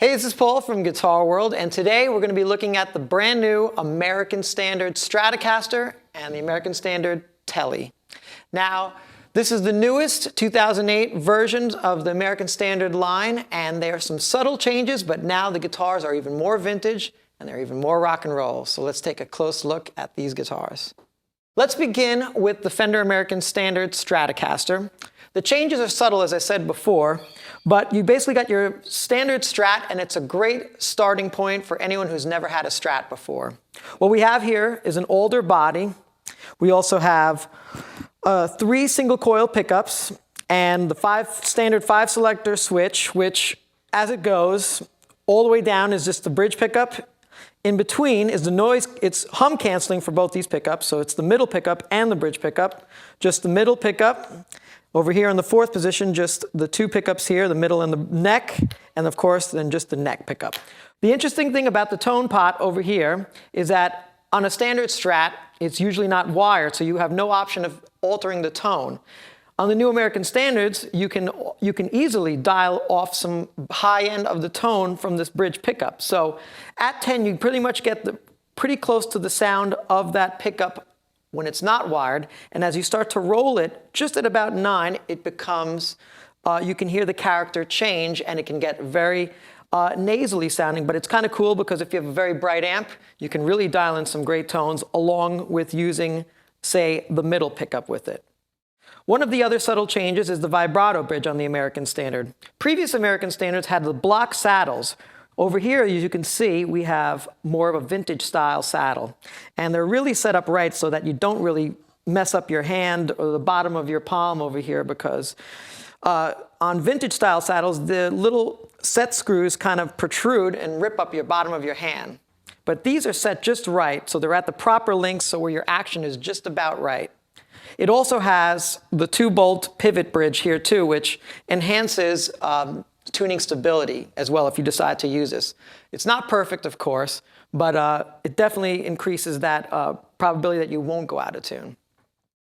Hey, this is Paul from Guitar World, and today we're going to be looking at the brand new American Standard Stratocaster and the American Standard Tele. Now, this is the newest 2008 versions of the American Standard line, and there are some subtle changes, but now the guitars are even more vintage and they're even more rock and roll. So let's take a close look at these guitars. Let's begin with the Fender American Standard Stratocaster. The changes are subtle, as I said before, but you basically got your standard Strat, and it's a great starting point for anyone who's never had a Strat before. What we have here is an older body. We also have 3 single coil pickups and the standard 5 selector switch, which as it goes all the way down is just the bridge pickup. In between is the noise, it's hum canceling for both these pickups, so it's the middle pickup and the bridge pickup. Just the middle pickup. Over here in the 4th position, just the 2 pickups here, the middle and the neck, and of course then just the neck pickup. The interesting thing about the tone pot over here is that on a standard Strat, it's usually not wired, so you have no option of altering the tone. On the new American Standards, you can easily dial off some high end of the tone from this bridge pickup. So at 10, you pretty much get pretty close to the sound of that pickup when it's not wired. And as you start to roll it, just at about 9, it becomes, you can hear the character change, and it can get very nasally sounding, but it's kind of cool because if you have a very bright amp, you can really dial in some great tones along with using, say, the middle pickup with it. One of the other subtle changes is the vibrato bridge on the American Standard. Previous American Standards had the block saddles. Over here, as you can see, we have more of a vintage style saddle. And they're really set up right so that you don't really mess up your hand or the bottom of your palm over here, because on vintage style saddles, the little set screws kind of protrude and rip up your bottom of your hand. But these are set just right, so they're at the proper length, so where your action is just about right. It also has the 2-bolt pivot bridge here too, which enhances tuning stability as well if you decide to use this. It's not perfect, of course, but it definitely increases that probability that you won't go out of tune.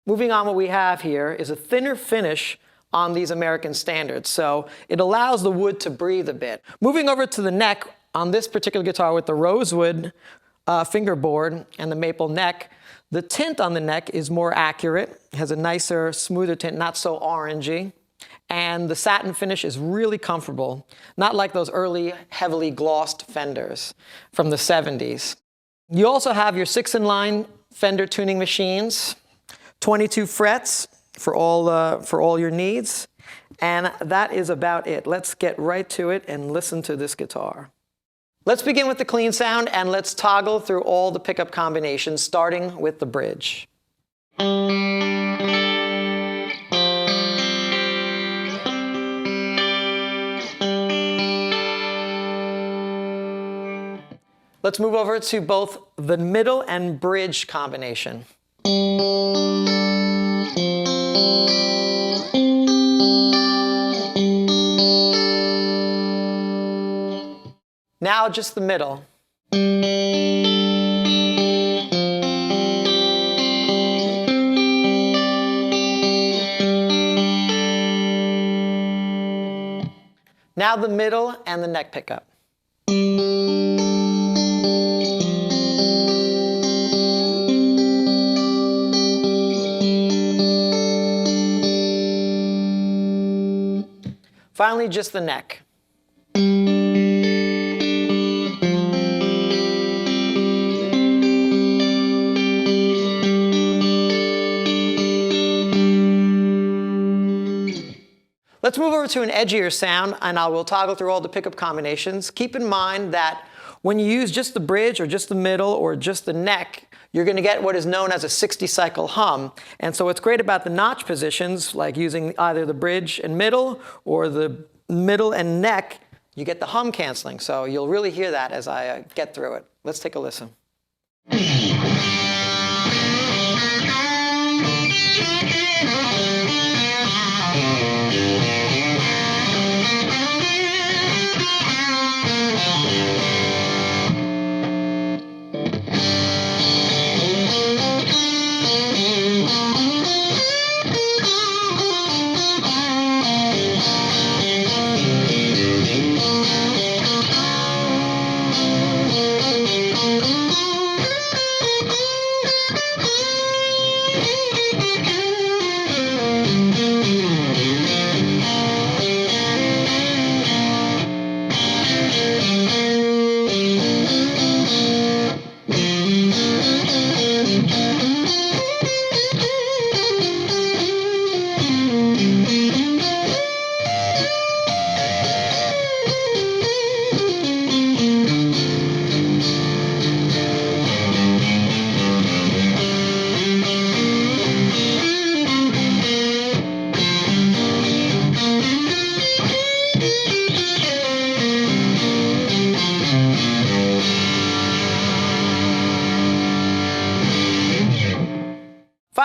Moving on, what we have here is a thinner finish on these American Standards, so it allows the wood to breathe a bit. Moving over to the neck, on this particular guitar with the rosewood fingerboard and the maple neck, the tint on the neck is more accurate. It has a nicer, smoother tint, not so orangey. And the satin finish is really comfortable, not like those early, heavily glossed Fenders from the 70s. You also have your 6-in-line Fender tuning machines, 22 frets for all your needs, and that is about it. Let's get right to it and listen to this guitar. Let's begin with the clean sound, and let's toggle through all the pickup combinations, starting with the bridge. Let's move over to both the middle and bridge combination. Now just the middle. Now the middle and the neck pickup. Finally, just the neck. Let's move over to an edgier sound, and I will toggle through all the pickup combinations. Keep in mind that when you use just the bridge or just the middle or just the neck, you're going to get what is known as a 60-cycle hum. And so what's great about the notch positions, like using either the bridge and middle or the middle and neck, you get the hum canceling. So you'll really hear that as I get through it. Let's take a listen.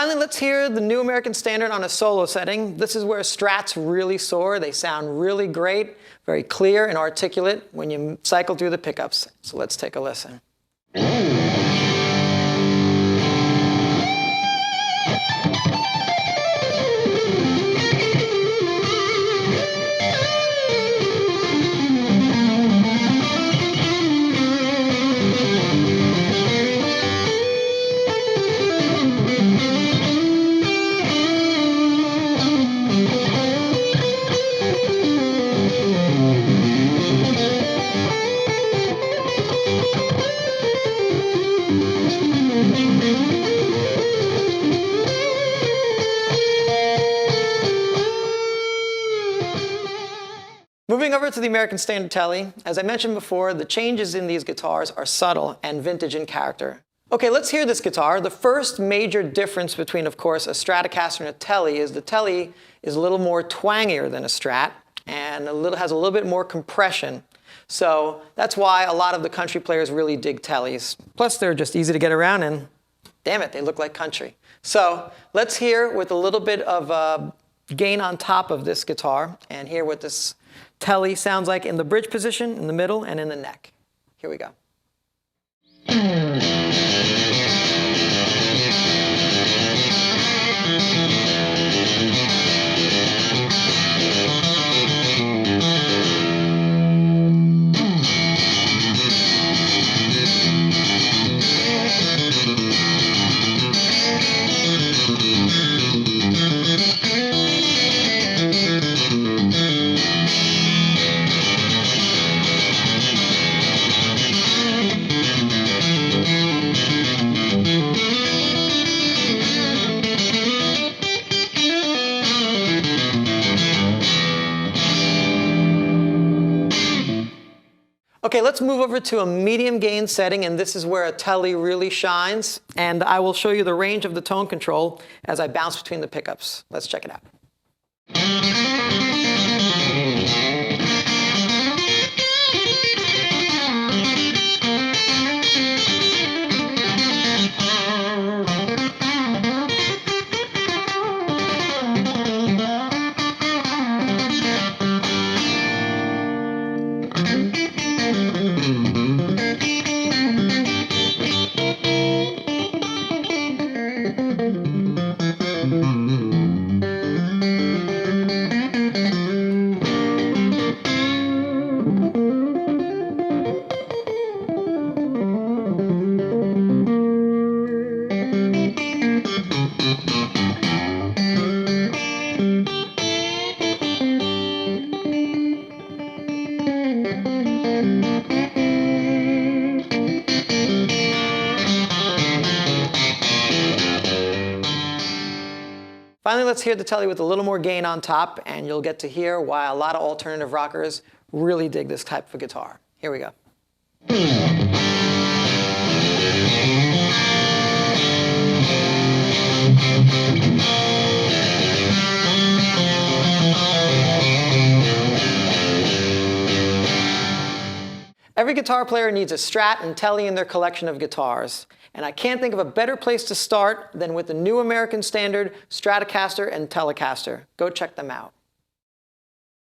Finally, let's hear the new American Standard on a solo setting. This is where Strats really soar. They sound really great, very clear and articulate when you cycle through the pickups. So let's take a listen. Moving over to the American Standard Tele, as I mentioned before, the changes in these guitars are subtle and vintage in character. Okay, let's hear this guitar. The first major difference between, of course, a Stratocaster and a Tele is the Tele is a little more twangier than a Strat and has a little bit more compression. So that's why a lot of the country players really dig Teles. Plus, they're just easy to get around and, damn it, they look like country. So let's hear with a little bit of gain on top of this guitar and hear what this Tele sounds like in the bridge position, in the middle, and in the neck. Here we go. Okay, let's move over to a medium gain setting, and this is where a Tele really shines. And I will show you the range of the tone control as I bounce between the pickups. Let's check it out. Finally, let's hear the Tele with a little more gain on top, and you'll get to hear why a lot of alternative rockers really dig this type of guitar. Here we go. Every guitar player needs a Strat and Tele in their collection of guitars. And I can't think of a better place to start than with the new American Standard Stratocaster and Telecaster. Go check them out.